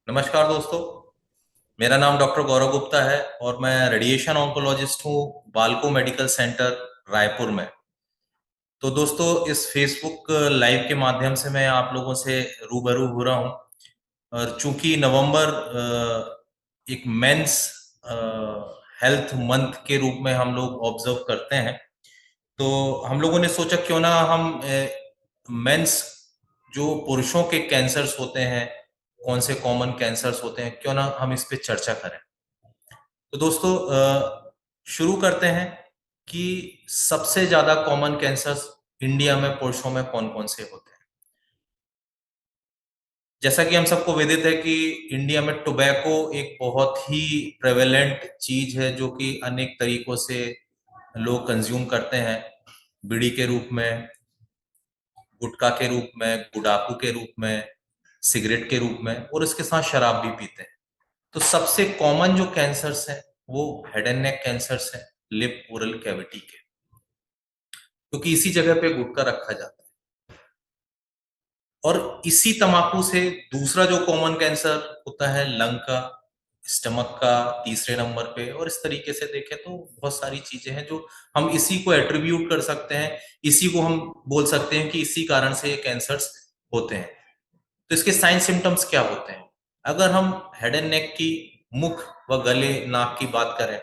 नमस्कार दोस्तों। मेरा नाम डॉक्टर गौरव गुप्ता है और मैं रेडिएशन ऑन्कोलॉजिस्ट हूँ बालको मेडिकल सेंटर रायपुर में। तो दोस्तों, इस फेसबुक लाइव के माध्यम से मैं आप लोगों से रूबरू हो रहा हूँ। और चूंकि नवंबर एक मेंस हेल्थ मंथ के रूप में हम लोग ऑब्जर्व करते हैं, तो हम लोगों ने सोचा क्यों ना हम मेंस जो पुरुषों के कैंसर्स होते हैं, कौन से कॉमन कैंसर्स होते हैं, क्यों ना हम इस पे चर्चा करें। तो दोस्तों, शुरू करते हैं कि सबसे ज्यादा कॉमन कैंसर्स इंडिया में पुरुषों में कौन कौन से होते हैं। जैसा कि हम सबको विदित है कि इंडिया में टोबैको एक बहुत ही प्रेवेलेंट चीज है जो कि अनेक तरीकों से लोग कंज्यूम करते हैं। बीड़ी के रूप में, गुटखा के रूप में, गुड़ाकू के रूप में, सिगरेट के रूप में, और इसके साथ शराब भी पीते हैं। तो सबसे कॉमन जो कैंसर्स हैं वो हेड एंड नेक कैंसर्स हैं, लिप ओरल कैविटी के, क्योंकि इसी जगह पे गुटखा रखा जाता है। और इसी तंबाकू से दूसरा जो कॉमन कैंसर होता है लंग का, स्टमक का तीसरे नंबर पे। और इस तरीके से देखें तो बहुत सारी चीजें हैं जो हम इसी को एट्रीब्यूट कर सकते हैं, इसी को हम बोल सकते हैं कि इसी कारण से ये कैंसर्स होते हैं। तो इसके साइन सिम्टम्स क्या होते हैं? अगर हम हेड एंड नेक की, मुख व गले नाक की बात करें,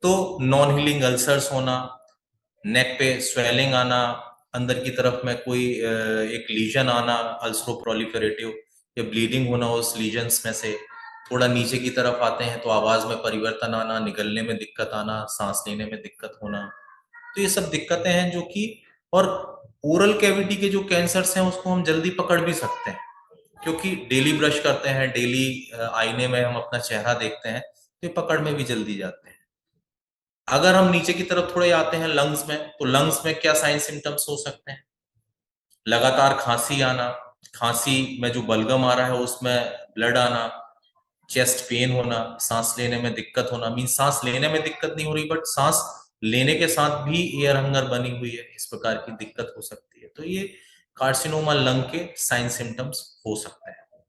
तो नॉन हीलिंग अल्सर्स होना, नेक पे स्वेलिंग आना, अंदर की तरफ में कोई एक लीजन आना, अल्सरो प्रोलिफेरेटिव, या ब्लीडिंग होना उस लीजन्स में से। थोड़ा नीचे की तरफ आते हैं तो आवाज में परिवर्तन आना, निगलने में दिक्कत आना, सांस लेने में दिक्कत होना। तो ये सब दिक्कतें हैं जो कि, और ओरल कैविटी के जो कैंसर्स हैं उसको हम जल्दी पकड़ भी सकते हैं, क्योंकि डेली ब्रश करते हैं, डेली आईने में हम अपना चेहरा देखते हैं, तो ये पकड़ में भी जल्दी जाते हैं। अगर हम नीचे की तरफ थोड़े आते हैं लंग्स में, तो लंग्स में क्या साइन सिम्टम्स हो सकते हैं? लगातार खांसी आना, खांसी में जो बलगम आ रहा है उसमें ब्लड आना, चेस्ट पेन होना, सांस लेने में दिक्कत होना। मीन सांस लेने में दिक्कत नहीं हो रही, बट सांस लेने के साथ भी एयर हंगर बनी हुई है, इस प्रकार की दिक्कत हो सकती है। तो ये कार्सिनोमा लंग के साइन सिम्टम्स हो सकते हैं।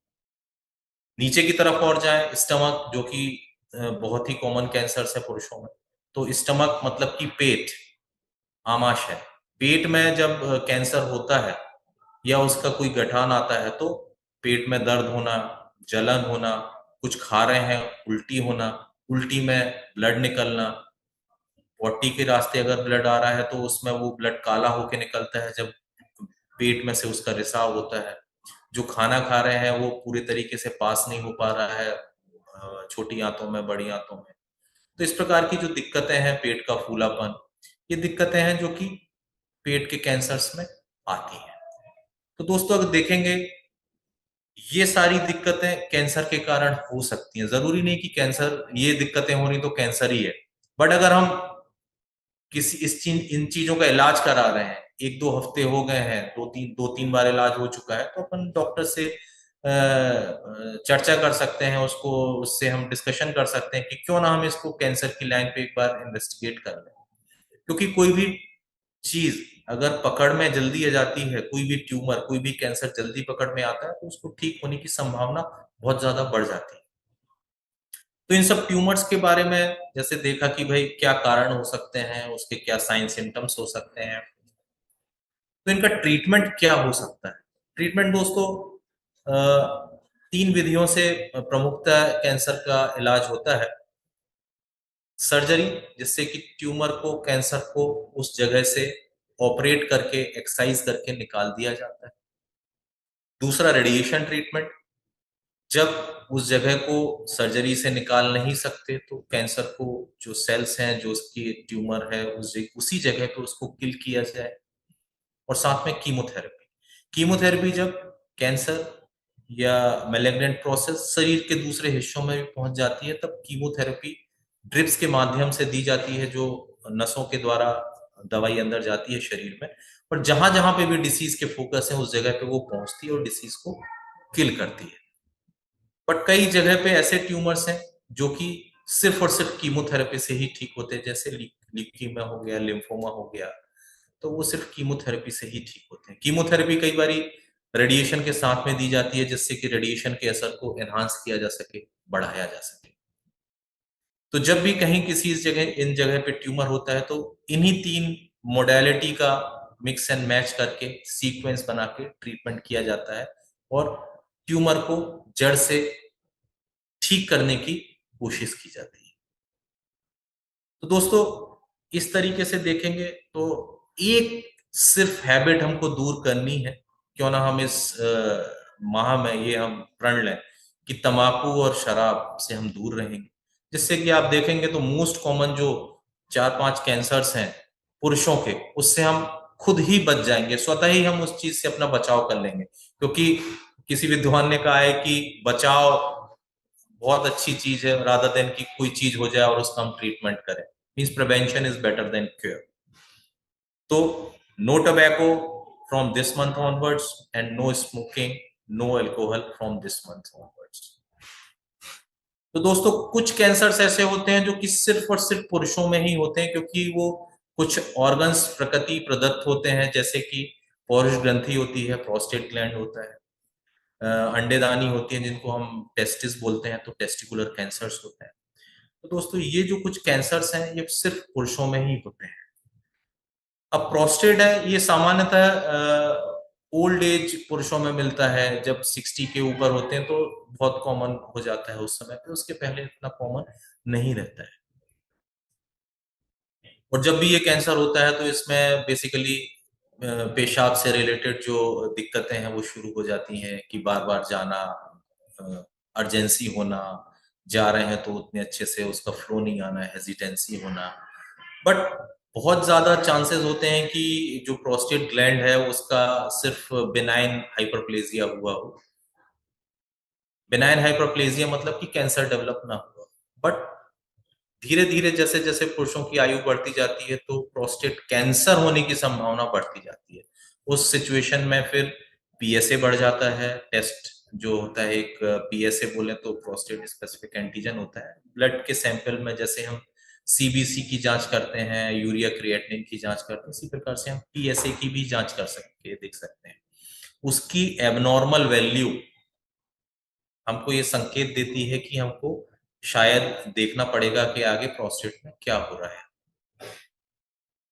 नीचे की तरफ और जाए, स्टमक, जो कि बहुत ही कॉमन कैंसर है पुरुषों में। तो स्टमक मतलब कि पेट, आमाशय। पेट में जब कैंसर होता है या उसका कोई गठान आता है, तो पेट में दर्द होना, जलन होना, कुछ खा रहे हैं उल्टी होना, उल्टी में ब्लड निकलना, पॉटी के रास्ते अगर ब्लड आ रहा है तो उसमें वो ब्लड काला होके निकलता है जब पेट में से उसका रिसाव होता है। जो खाना खा रहे हैं वो पूरे तरीके से पास नहीं हो पा रहा है छोटी आंतों में, बड़ी आंतों में। तो इस प्रकार की जो दिक्कतें हैं, पेट का फूलापन, ये दिक्कतें हैं जो कि पेट के कैंसर्स में आती हैं। तो दोस्तों, अगर देखेंगे, ये सारी दिक्कतें कैंसर के कारण हो सकती हैं। जरूरी नहीं कि कैंसर, ये दिक्कतें हो रही तो कैंसर ही है। बट अगर हम किसी इन चीजों का इलाज करा रहे हैं, एक दो हफ्ते हो गए हैं, दो तीन बार इलाज हो चुका है, तो अपन डॉक्टर से चर्चा कर सकते हैं, उसको, उससे हम डिस्कशन कर सकते हैं कि क्यों ना हम इसको कैंसर की लाइन पे एक बार इन्वेस्टिगेट कर लें। क्योंकि कोई भी चीज अगर पकड़ में जल्दी आ जाती है, कोई भी ट्यूमर, कोई भी कैंसर जल्दी पकड़ में आता है, तो उसको ठीक होने की संभावना बहुत ज्यादा बढ़ जाती है। तो इन सब ट्यूमर्स के बारे में जैसे देखा कि भाई क्या कारण हो सकते हैं, उसके क्या साइन सिम्टम्स हो सकते हैं, तो इनका ट्रीटमेंट क्या हो सकता है। ट्रीटमेंट दोस्तों, तीन विधियों से प्रमुखतः कैंसर का इलाज होता है। सर्जरी, जिससे कि ट्यूमर को, कैंसर को उस जगह से ऑपरेट करके, एक्ससाइज करके निकाल दिया जाता है। दूसरा, रेडिएशन ट्रीटमेंट। जब उस जगह को सर्जरी से निकाल नहीं सकते, तो कैंसर को, जो सेल्स हैं, जो उसकी ट्यूमर है, उसी जगह पे उसको किल किया जाए। और साथ में कीमोथेरेपी। कीमोथेरेपी जब कैंसर या मैलिग्नेंट प्रोसेस शरीर के दूसरे हिस्सों में भी पहुंच जाती है, तब कीमोथेरेपी ड्रिप्स के माध्यम से दी जाती है, जो नसों के द्वारा दवाई अंदर जाती है शरीर में। और जहां जहां पे भी डिसीज के फोकस है, उस जगह पे वो पहुंचती है और डिसीज को किल करती है। बट कई जगह पे ऐसे ट्यूमर्स हैं जो कि सिर्फ और सिर्फ कीमोथेरेपी से ही ठीक होते हैं, जैसे लीकीमिया हो गया, लिम्फोमा हो गया। तो वो सिर्फ कीमोथेरेपी से ही ठीक होते हैं। कीमोथेरेपी कई बारी रेडिएशन के साथ में दी जाती है, जिससे कि रेडिएशन के असर को एनहांस किया जा सके, बढ़ाया जा सके। तो जब भी कहीं किसी जगह, इन जगह पे ट्यूमर होता है, तो इन्हीं 3 मोडेलिटी का मिक्स एंड मैच करके सीक्वेंस बना के ट्रीटमेंट किया जाता है और ट्यूमर को जड़ से ठीक करने की कोशिश की जाती है। तो दोस्तों, इस तरीके से देखेंगे तो एक सिर्फ हैबिट हमको दूर करनी है। क्यों ना हम इस माह में ये हम प्रण लें कि तंबाकू और शराब से हम दूर रहेंगे, जिससे कि आप देखेंगे तो मोस्ट कॉमन जो 4-5 कैंसर्स हैं पुरुषों के, उससे हम खुद ही बच जाएंगे, स्वतः ही हम उस चीज से अपना बचाव कर लेंगे। क्योंकि किसी विद्वान ने कहा है कि बचाव बहुत अच्छी चीज है, रादर देन कि कोई चीज हो जाए और उसका हम ट्रीटमेंट करें। Means prevention is better than cure. तो no tobacco from this month onwards and no smoking, no alcohol from this month onwards. तो दोस्तों, कुछ कैंसर्स ऐसे होते हैं जो कि सिर्फ और सिर्फ पुरुषों में ही होते हैं, क्योंकि वो कुछ ऑर्गन्स प्रकृति प्रदत्त होते हैं, जैसे कि पौरुष ग्रंथि होती है, प्रोस्टेट ग्लैंड होता है, अंडेदानी होती है जिनको हम टेस्टिस बोलते हैं, तो टेस्टिकुलर कैंसर्स होते हैं। तो दोस्तों, ये जो कुछ कैंसर्स हैं ये सिर्फ पुरुषों में ही होते हैं। अब प्रोस्टेट है, ये सामान्यतः ओल्ड एज पुरुषों में मिलता है, जब 60 के ऊपर होते हैं तो बहुत कॉमन हो जाता है उस समय पे, उसके पहले इतना कॉमन नहीं रहता है। और जब भी ये कैंसर होता है तो इसमें बेसिकली पेशाब से रिलेटेड जो दिक्कतें हैं वो शुरू हो जाती हैं, कि बार बार जाना, अर्जेंसी होना, जा रहे हैं तो उतने अच्छे से उसका फ्लो नहीं आना, हेजिटेंसी होना। बट बहुत ज्यादा चांसेस होते हैं कि जो प्रोस्टेट ग्लैंड है उसका सिर्फ बिनाइन हाइपरप्लेजिया हुआ हो। बिनाइन हाइपरप्लेजिया मतलब कि कैंसर डेवलप ना हुआ। बट धीरे धीरे जैसे जैसे पुरुषों की आयु बढ़ती जाती है तो प्रोस्टेट कैंसर होने की संभावना बढ़ती जाती है। उस सिचुएशन में फिर पीएसए बढ़ जाता है। टेस्ट जो होता है, एक पीएसए बोले तो प्रोस्टेट स्पेसिफिक एंटीजन होता है, ब्लड के सैंपल में जैसे हम सीबीसी की जांच करते हैं, यूरिया क्रिएटिनिन की जांच करते हैं, इसी प्रकार से हम पीएसए की भी जांच कर सकते हैं, देख सकते हैं। उसकी एबनॉर्मल वैल्यू हमको ये संकेत देती है कि हमको शायद देखना पड़ेगा कि आगे प्रोस्टेट में क्या हो रहा है।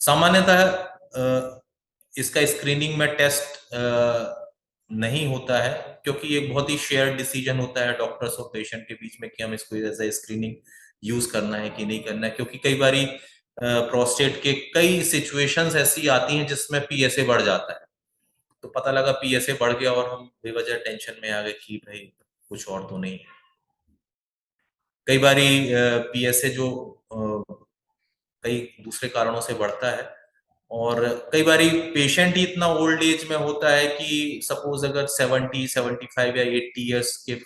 सामान्यतः इसका स्क्रीनिंग में टेस्ट नहीं होता है, क्योंकि ये बहुत ही शेयर डिसीजन होता है डॉक्टर्स और पेशेंट के बीच में कि हम इसको एज ए स्क्रीनिंग यूज करना है कि नहीं करना है। क्योंकि कई बारी प्रोस्टेट के कई सिचुएशंस ऐसी आती हैं जिसमें पीएसए बढ़ जाता है, तो पता लगा पीएसए बढ़ गया और हम बेवजह टेंशन में आ गए कि भाई कुछ और तो नहीं है। कई बारी पीएसए जो कई दूसरे कारणों से बढ़ता है, और कई बारी पेशेंट ही इतना ओल्ड एज में होता है कि सपोज अगर 70, 75 या 80 ईयर्स के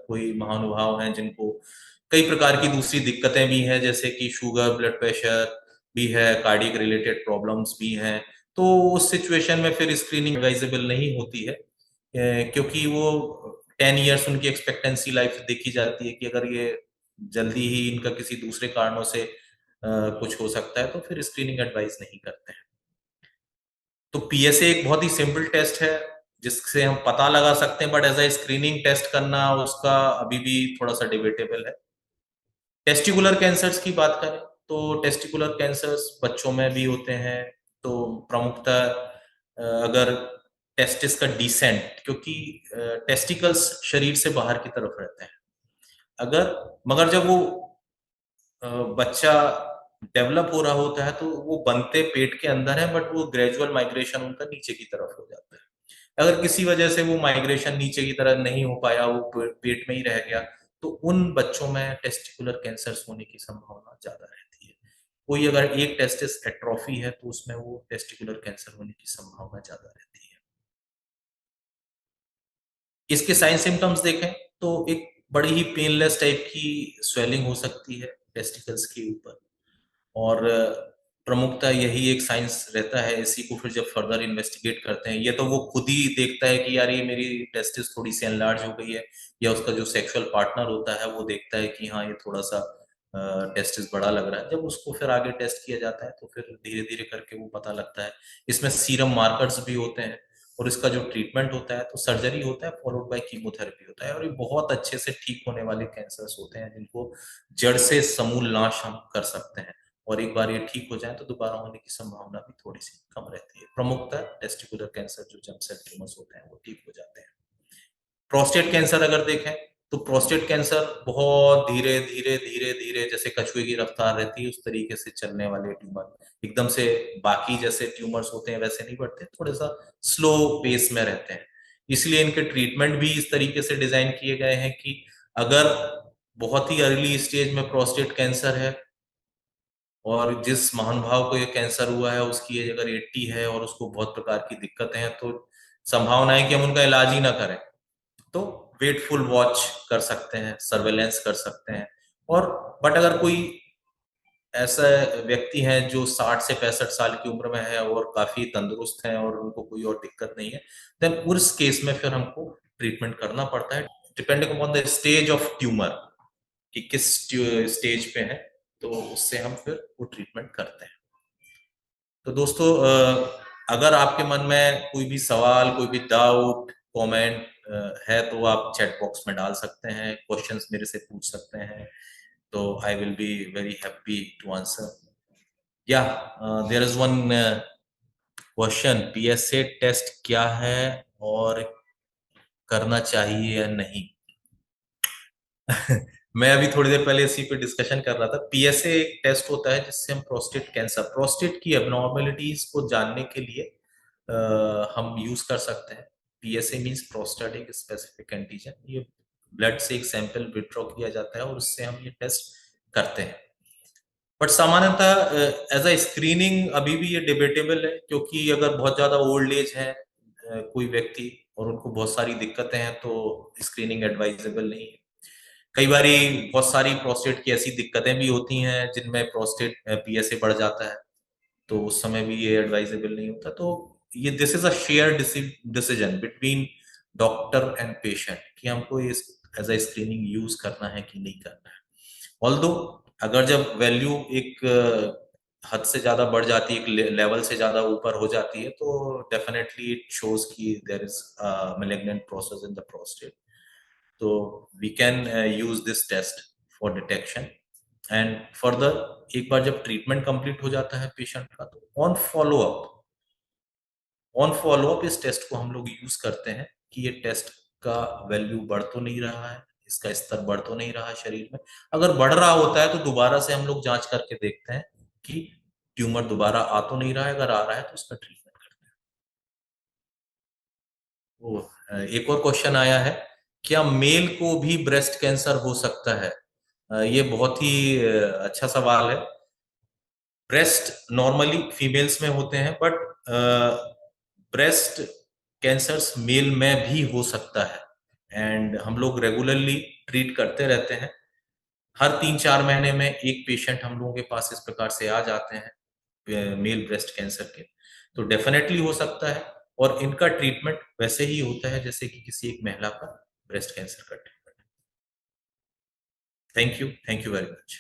कोई महानुभाव हैं जिनको कई प्रकार की दूसरी दिक्कतें भी हैं, जैसे कि शुगर, ब्लड प्रेशर भी है, कार्डियक रिलेटेड प्रॉब्लम्स भी हैं, तो उस सिचुएशन में फिर स्क्रीनिंग एडवाइजेबल नहीं होती है, क्योंकि वो 10 ईयर्स उनकी एक्सपेक्टेंसी लाइफ देखी जाती है कि अगर ये जल्दी ही इनका किसी दूसरे कारणों से कुछ हो सकता है तो फिर स्क्रीनिंग एडवाइस नहीं करते हैं। तो पीएसए एक बहुत ही सिंपल टेस्ट है जिससे हम पता लगा सकते हैं, but as a screening test करना उसका अभी भी थोड़ा सा डिबेटेबल है। टेस्टिकुलर कैंसर्स की बात करें तो टेस्टिकुलर कैंसर्स बच्चों में भी होते हैं। तो प्रमुखतः अगर टेस्टिस का डिसेंट, क्योंकि टेस्टिकल्स शरीर से बाहर की तरफ रहते हैं, अगर मगर जब वो बच्चा डेवलप हो रहा होता है तो वो बनते पेट के अंदर है, बट वो ग्रेजुअल माइग्रेशन उनका नीचे की तरफ हो जाता है। अगर किसी वजह से वो माइग्रेशन नीचे की तरफ नहीं हो पाया, वो पेट में ही रह गया, तो उन बच्चों में टेस्टिकुलर कैंसर्स होने की संभावना ज्यादा रहती है। कोई अगर एक टेस्टिस एट्रोफी है तो उसमें वो टेस्टिकुलर कैंसर होने की संभावना ज्यादा रहती है। इसके साइन सिम्टम्स देखें तो एक बड़ी ही पेनलेस टाइप की स्वेलिंग हो सकती है टेस्टिकल्स के ऊपर, और प्रमुखता यही एक साइंस रहता है। इसी को फिर जब फर्दर इन्वेस्टिगेट करते हैं, ये तो वो खुद ही देखता है कि यार ये मेरी टेस्टिस थोड़ी सी एनलार्ज हो गई है, या उसका जो सेक्सुअल पार्टनर होता है वो देखता है कि हाँ ये थोड़ा सा टेस्टिस बड़ा लग रहा है। जब उसको फिर आगे टेस्ट किया जाता है तो फिर धीरे धीरे करके वो पता लगता है। इसमें सीरम मार्कर्स भी होते हैं, और इसका जो ट्रीटमेंट होता है तो सर्जरी होता है फॉलोड बाय कीमोथेरेपी होता है, और ये बहुत अच्छे से ठीक होने वाले कैंसर्स होते हैं जिनको जड़ से समूल नाश हम कर सकते हैं। और एक बार ये ठीक हो जाए तो दोबारा होने की संभावना भी थोड़ी सी कम रहती है। प्रमुखतः टेस्टिकुलर कैंसर जो जर्म सेल ट्यूमर्स होते हैं वो ठीक हो जाते हैं। प्रोस्टेट कैंसर अगर देखें तो प्रोस्टेट कैंसर बहुत धीरे धीरे धीरे धीरे जैसे कछुए की रफ्तार रहती है उस तरीके से चलने वाले ट्यूमर, एकदम से बाकी जैसे ट्यूमर्स होते हैं वैसे नहीं बढ़ते, थोड़ा सा स्लो पेस में रहते हैं। इसलिए इनके ट्रीटमेंट भी इस तरीके से डिजाइन किए गए हैं कि अगर बहुत ही अर्ली स्टेज में प्रोस्टेट कैंसर है और जिस महानुभाव को ये कैंसर हुआ है उसकी एज अगर 80 है और उसको बहुत प्रकार की दिक्कतें हैं, तो संभावना है कि हम उनका इलाज ही ना करें। तो वेटफुल वॉच कर सकते हैं, सर्वेलेंस कर सकते हैं। और बट अगर कोई ऐसा व्यक्ति है जो 60 से 65 साल की उम्र में है और काफी तंदुरुस्त है और उनको कोई और दिक्कत नहीं है, देन उस केस में फिर हमको ट्रीटमेंट करना पड़ता है depending upon the stage of tumour, कि किस स्टेज पे है, तो उससे हम फिर वो ट्रीटमेंट करते हैं। तो दोस्तों अगर आपके मन में कोई भी सवाल, कोई भी डाउट, कमेंट है तो आप चैट बॉक्स में डाल सकते हैं, क्वेश्चंस मेरे से पूछ सकते हैं, तो I will be very happy to answer. या there is one question, PSA test क्या है और करना चाहिए या नहीं? मैं अभी थोड़ी देर पहले इसी पे डिस्कशन कर रहा था। पीएसए एक टेस्ट होता है जिससे हम प्रोस्टेट कैंसर, प्रोस्टेट की एबनॉर्मेलिटीज को जानने के लिए हम यूज कर सकते हैं। PSA means prostatic specific antigen. ये ब्लड से एक सैंपल विड्रॉ किया जाता है और उससे हम ये टेस्ट करते हैं। बट सामान्यतः एज अ स्क्रीनिंग अभी भी ये डिबेटेबल है, क्योंकि अगर बहुत ज्यादा ओल्ड एज है कोई व्यक्ति और उनको बहुत सारी दिक्कतें हैं तो स्क्रीनिंग एडवाइजेबल नहीं है। कई बारी बहुत सारी प्रोस्टेट की ऐसी दिक्कतें भी होती हैं जिनमें प्रोस्टेट पीएसए बढ़ जाता है, तो उस समय भी ये एडवाइजेबल नहीं होता। तो ये this is a share decision between doctor and patient कि हमको इस एज अ स्क्रीनिंग यूज करना है कि नहीं करना है। ऑल्दो अगर जब वैल्यू एक हद से ज्यादा बढ़ जाती है, एक लेवल से ज्यादा ऊपर हो जाती है, तो डेफिनेटली इट शोज कि there is malignant process in the prostate. तो we can use this test for detection and further. एक बार जब ट्रीटमेंट कंप्लीट हो जाता है पेशेंट का, तो ऑन फॉलोअप इस टेस्ट को हम लोग यूज करते हैं कि ये टेस्ट का वैल्यू बढ़ तो नहीं रहा है, इसका स्तर बढ़ तो नहीं रहा है शरीर में। अगर बढ़ रहा होता है तो दोबारा से हम लोग जांच करके देखते हैं कि ट्यूमर दोबारा आ तो नहीं रहा है, अगर आ रहा है तो उसका ट्रीटमेंट करते हैं। वो एक और क्वेश्चन आया है, क्या मेल को भी ब्रेस्ट कैंसर हो सकता है? ये बहुत ही अच्छा सवाल है। ब्रेस्ट नॉर्मली फीमेल्स में होते हैं, बट ब्रेस्ट कैंसर्स मेल में भी हो सकता है। एंड हम लोग रेगुलरली ट्रीट करते रहते हैं। हर 3-4 महीने में एक पेशेंट हम लोगों के पास इस प्रकार से आ जाते हैं मेल ब्रेस्ट कैंसर के। तो डेफिनेटली हो सकता है, और इनका ट्रीटमेंट वैसे ही होता है जैसे कि किसी एक महिला का ब्रेस्ट कैंसर का treatment. Thank you very much.